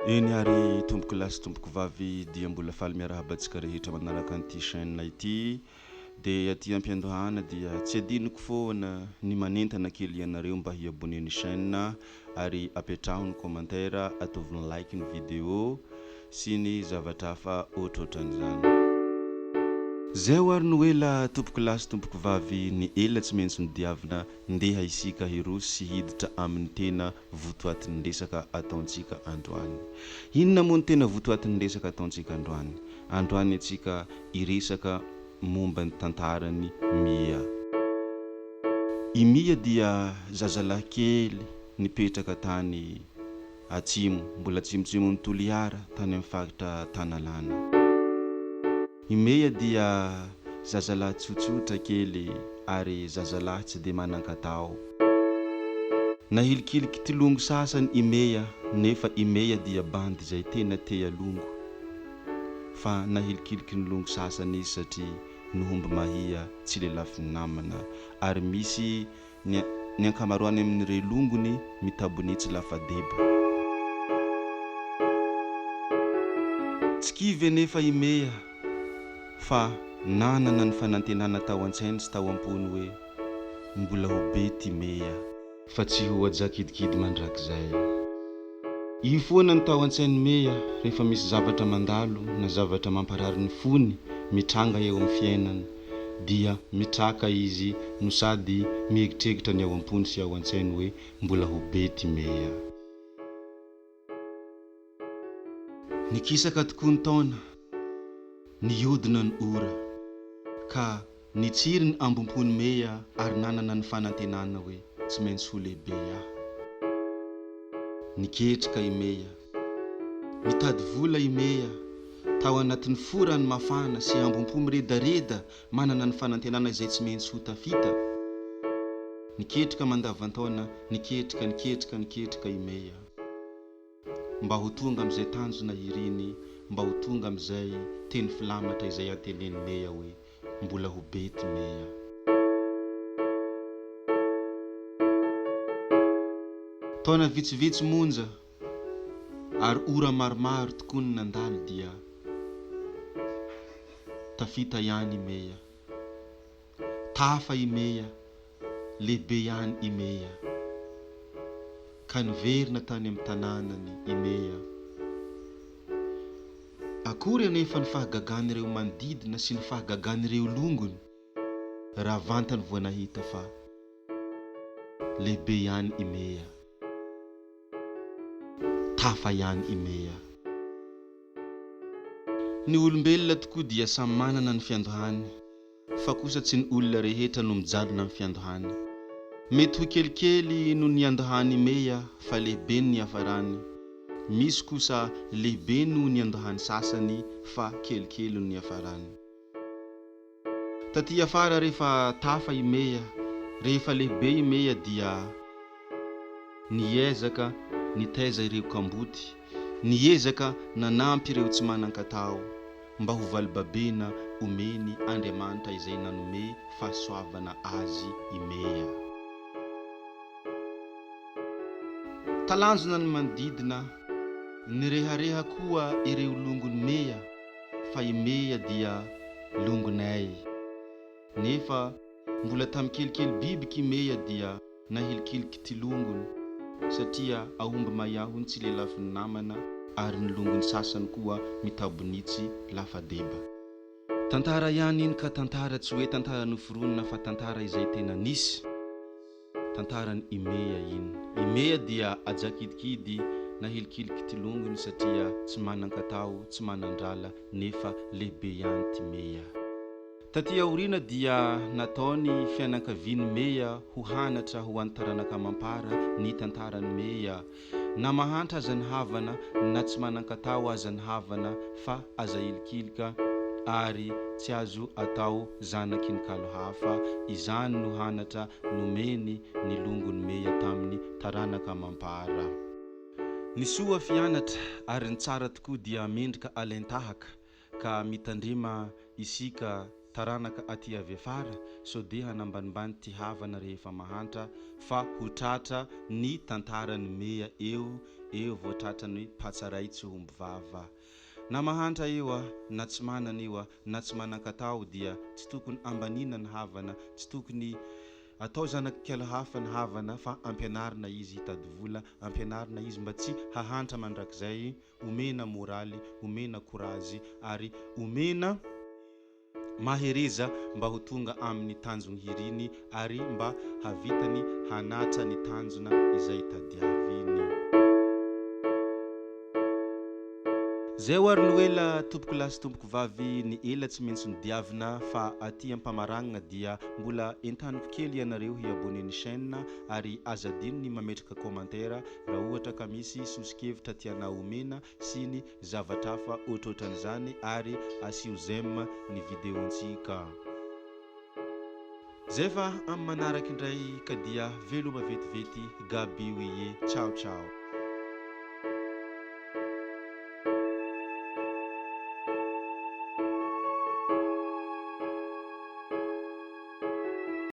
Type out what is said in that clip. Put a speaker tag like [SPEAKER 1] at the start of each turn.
[SPEAKER 1] Eny ary tomboko lasy tomboko vavy dia mbola faly miarahabantsika rehetra manaraka an'ity chaîne ity dia aty am-piandohana dia tsy adinoko foana ny manentana kely ianareo mba hi-abonnez ny chaîne ary apetrahony commentaire atoviny like ny vidéo sy ny zavatra hafa ohatrohatran'izany. Zay ho ary no ela tompoko lasy tompoko vavy ny ela tsy maintsy nidiavina ndeha isika hiroa sy hiditra amin'ny tena votoatin'ny resaka ataontsika androany. Inona moa ny tena votoatin'ny resaka ataontsika androany? Androany atsika iresaka momba ny tantarany MYAH. I MYAH dia zazalahy kely nipetraka tany atsimo, mbola atsimotsimo ny Hira tany amin'ny faritra Tanalana. I MYAH dia zazalahy tsotsotra kely ary zazalahy tsy dia manan-katao. Nahilikiliky tilongo sasany i MYAH, nefa i MYAH dia bandy izay tena te alongo. Fa nahilikiliky ny longo sasany izy satria nohomby mahia tsy lelafin'ny namana ary misy ny ankamaroany amin'ireo longony mitabonitsy lafadeba. Tsy kivy nefa i MYAH fa nanana ny fanantenana tao an-tsainy sy tao am-pony hoe mbola ho bety MYAH fa tsy ho ajakidikidy mandrakizay. Io foana ny tao an-tsainy MYAH rehefa misy zavatra mandalo na zavatra mamparary ny fony mitranga eo amin'ny fiainany dia mitraka izy no sady mieritreritra ny ao am-pony sy ao an-tsainy hoe mbola ho bety MYAH. Nikisaka tokoa ny taona, nihodina ny ora ka nitsiry ny ambompony MYAH ary nanana ny fanantenana hoe tsy maintsy ho lehibe aho. Niketrika i MYAH, nitady vola i MYAH, tao anatin'ny forany mafana sy ambompo miredareda manana ny fanantenana izay tsy maintsy ho tafita. Niketrika mandavan-taona, niketrika i MYAH mba ho tonga amin'izay tanjona iriny, mba ho tonga amin'izay teny filamatra izay anteneny MYAH hoe mbola ho bety MYAH. Taona vitsivitsy monja ary ora maromaro tokoa ny nandalo dia tafita ihany i MYAH. Tafa i MYAH, lehibe ihany i MYAH ka niverina tany amin'ny tanànany i MYAH. Akory anefa ny fahagagan'ireo manodidina sy ny fahagagan'ireo longony raha vantany vao nahita fa lehibe ihany i MYAH, tafa ihany i MYAH. Ny olombelona tokoa dia samy manana ny fiandohany, fa kosa tsy ny olona rehetra no mijalona amin'ny fiandohany. Mety ho kelikely no ny andohany MYAH fa lehibe ny hafarany. Misy kosa lehibe no ny andohany sasany fa kelikely no ny hafarany. Taty afara rehefa tafa i MYAH, rehefa lehibe i MYAH dia niezaka nitaiza ireo kamboty, niezaka nanampy ireo tsy manan-katao mba ho valibabena omeny Andriamanitra izay nanome fahasoavana azy i MYAH. Talanjona ny manodidina, nirehareha koa ireo longony MYAH fa i MYAH dia longonay. Nefa mbola tamin'ny kelikely bibiky i MYAH dia nahilikiliky ty longony satria ahomby mahahony tsy lelafin'ny namana ary ny longony sasany koa mitabonitsy lafadeba. Tantara ihany iny ka tantara tsy hoe tantara noforonina fa tantara izay tena nisy. Tantarany i MYAH iny. I MYAH dia ajakidikidy nahilikiliky ty longony satria tsy manan-katao, tsy manan-drala nefa lehibe ihany ty MYAH. Taty aoriana dia nataony fianakaviany MYAH ho hanatra ho an'ny taranaka mampara ny tantarany MYAH. Na mahantra aza ny havana, na tsy manan-katao aza ny havana fa aza ilikilika ary tsy azo atao zanaky ny kalo hafa. Izany no hanatra nomeny ny longony MYAH tamin'ny taranaka mampara. Ny soa fianatra ary ny tsara tokoa dia mendrika alentahaka ka mitandrema isika taranaka aty avy afara so dia hanambanimbany ty havana rehefa mahantra fa ho tratra ny tantarany MYAH eo eo voatratrany patsaray tsy homby vava. Na mahantra eo na tsy manana eo na tsy manan-katao dia tsy tokony ambanina ny havana, tsy tokony atao zanak'kely hafa ny havana fa ampianarina izy hitady vola, ampianarina izy mba tsy hahantra mandrakizay, omena moraly, omena korazy ary omena mahereza mba ho tonga amin'ny tanjony hiriny ary mba havitany hanatra ny tanjona izay tadiaviny. Zay ho ary noela tompoko lasy tompoko vavy ny ela tsy maintsy nidiavina fa aty am-pamaranana dia mbola entaniko kely ianareo hi-abonnez ny chaîne ary aza adino ny mametraka commentaire raha ohatra ka misy sosikevitra tiana omena sy ny zavatra hafa ohatrohatran'izany ary asio j'aime ny videontsika. Zay fa amin'ny manaraka indray ka dia veloma vetivety gaby oye, ciao ciao.